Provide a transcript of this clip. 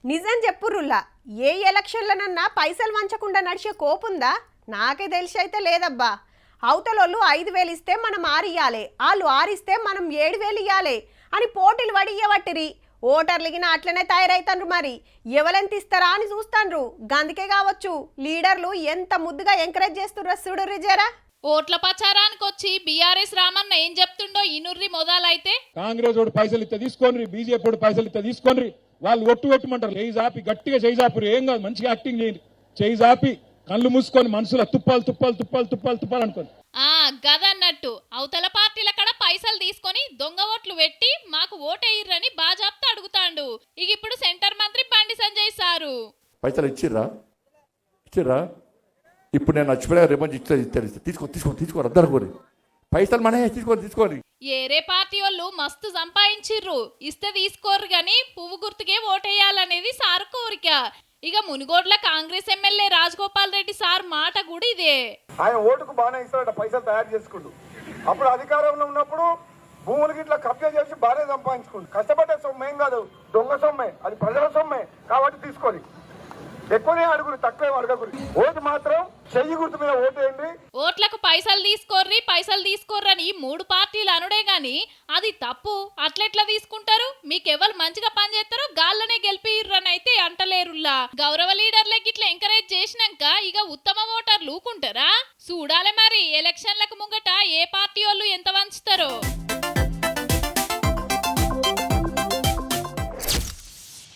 నిజం చెప్పుర్రుల్లా ఏ ఎలక్షన్లనన్నా పైసలు వంచకుండా నడిచే కోపుందా? నాకే తెలిసి అయితే లేదబ్బా. అవతలోళ్ళు 5,000 ఇస్తే మనం 6 ఇయ్యాలి, వాళ్ళు 6 ఇస్తే మనం 7,000 ఇయ్యాలి అని పోటీలు పడి ఇయ్యబట్టిరి. ఓటర్లిగిన అట్లనే తయారైతాండ్రు. మరి ఎవరెంత ఇస్తారా అని చూస్తాండ్రు. గందుకే కావచ్చు లీడర్లు ఎంత ముద్దుగా ఎంకరేజ్ చేస్తుర్రో చూడుర్రి జరా. ఓట్ల ప్రచారానికి వచ్చి బీఆర్ఎస్ రామన్న ఏం చెప్తుండో ఇనుర్రి మొదలైతే కాంగ్రెస్ ఓటు పైసలు ఇస్తే తీసుకోండి, బీజేపీ ఓటు పైసలు ఇస్తే తీసుకోండి, వాళ్ళు ఒట్టు పెట్టమంటారు. చేయి జాపి గట్టిగా చేయి జాపురు, ఏం కాదు, మంచిగా యాక్టింగ్ చేయండి. చేయి జాపి కళ్ళు మూసుకొని మనసులో తుప్పాలు తుప్పాలు తుప్పాలు తుప్పాలు తుప్పాలు అనుకోండి. గదన్నట్టు అవతల పార్టీల కడ పైసలు తీసుకొని దొంగ ఓట్లు పెట్టి మాకు ఓటేయిర్రని బాజాప్తా అడుగుతాండు. ఇక ఇప్పుడు సెంటర్ మంత్రి బండి సంజయ్ సారు పైసలు ఇచ్చిర్రా ఇప్పుడు నేను నచ్చిపోయా రేపు తీసుకో రద్దనుకోని పైసలు మనే తీసుకోండి. ఏరే పార్టీ వాళ్ళు మస్తు సంపాదించిర్రు, ఇస్తే తీసుకోరు గాని పువ్వు గుర్తుకే ఓటేయాలనేది సారు కోరిక. ఇక మునుగోడ్ల కాంగ్రెస్ ఎమ్మెల్యే రాజగోపాల్ రెడ్డి సార్ మాట కూడా ఇదే. ఆయన ఓటుకు బాగానే ఇస్తాడట, పైసలు తయారు చేసుకుంటూ. అప్పుడు అధికారంలో ఉన్నప్పుడు భూములకి ఇట్లా కబ్జా చేసి బాగానే సంపాదించుకుంటు. కష్టపడ్డ సొమ్మేం కాదు, దొంగ సొమ్మే, అది ప్రజల సొమ్మే కాబట్టి తీసుకోని. ఎక్కువనే అడుగురు, తక్కువే అడగకురి. ఓటు మాత్రం చెయ్యి గుర్తు మీద ఓటేయండి. ఓట్లకు పైసలు తీసుకోర్రని 3 పార్టీలు అనుడే గాని అది తప్పు. అట్లెట్లా తీసుకుంటారు? మీకెవరు మంచిగా పనిచేస్తారో గాళ్ళనే గెలిపిర్రని అయితే అంటలేరుల్లా. గౌరవ లీడర్లకి ఇట్లా ఎంకరేజ్ చేసినాక ఇక ఉత్తమ ఓటర్లు ఊకుంటారా? చూడాలి మరి ఎలక్షన్లకు ముంగట ఏ పార్టీ వాళ్ళు ఎంత వంచుతారో.